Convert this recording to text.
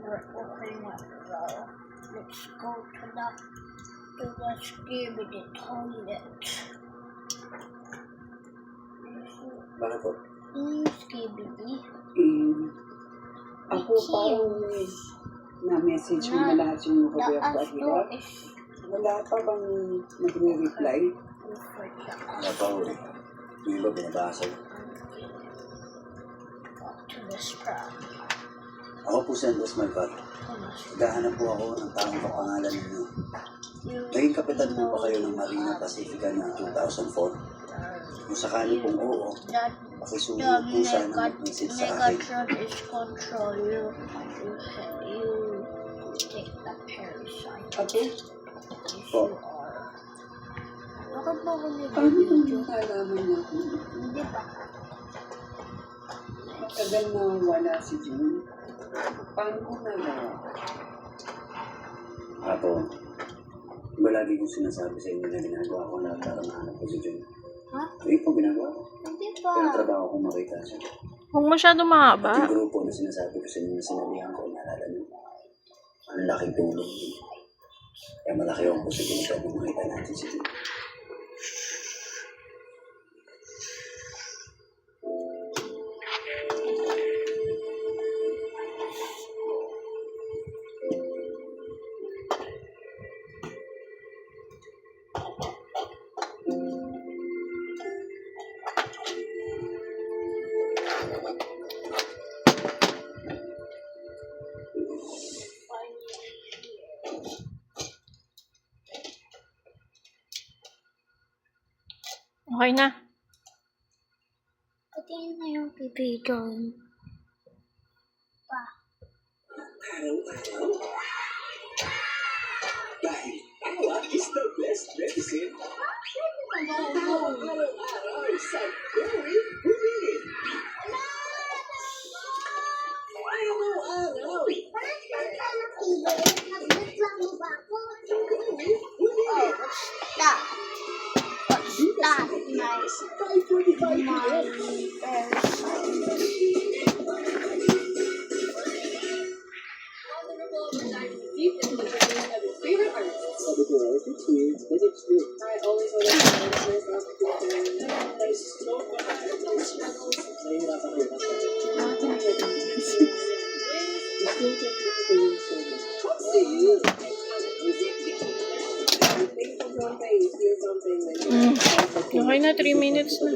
we're okay now. Let's go to the Skibidi toilet. Bakit po? Skibidi. Ako parang na-message mo na lahat yung Roberto Aguilar. Wala pa bang nagre-reply? Wala pa ho eh. Yung iba binabasa. Ako po si Andres Malvar. Naghahanap po ako ng taong kapangalan ninyo. Naging kapitan po ba kayo ng Marina Pacifica noong 2004? Kung sakali pong oo, pakisuyo po sana mag-message sa akin. Megatron is control you. You take the parasite. Ako? Po. Bakit ba ako Paano kung nag-video? nalaman niya ako? Hindi ba? Tagal na wala si June. Paano ko nalaman? Ako, diba lagi kong sinasabi sa inyo na ginagawa ko lahat para mahanap ko si Jun? Ha? Hindi po ginagawa ko. Hindi ba? Tinatrabaho kong makita siya. Huwag masyado mahaba. Yung grupo na sinasabi ko sa inyo na sinabihan ko, naalala niyo. Ang laking tulong yun. Kaya malaki ang posibilidad na makita natin si Jun. Okay na. Patingin na yung pipi doon. Pa. Araw-araw. Dahil tawa is the best medicine. Araw-araw sa going bumili. Araw-araw. That. That. Nice. 5:45 My p.m. Sabi ko, if it's weird, but it's true. I always want to find myself there's so much struggles. Nahihirapan kayo kasi. It feels like you're doing so much. What's to you? Think of something, feel something. Okay na, 3 minutes na.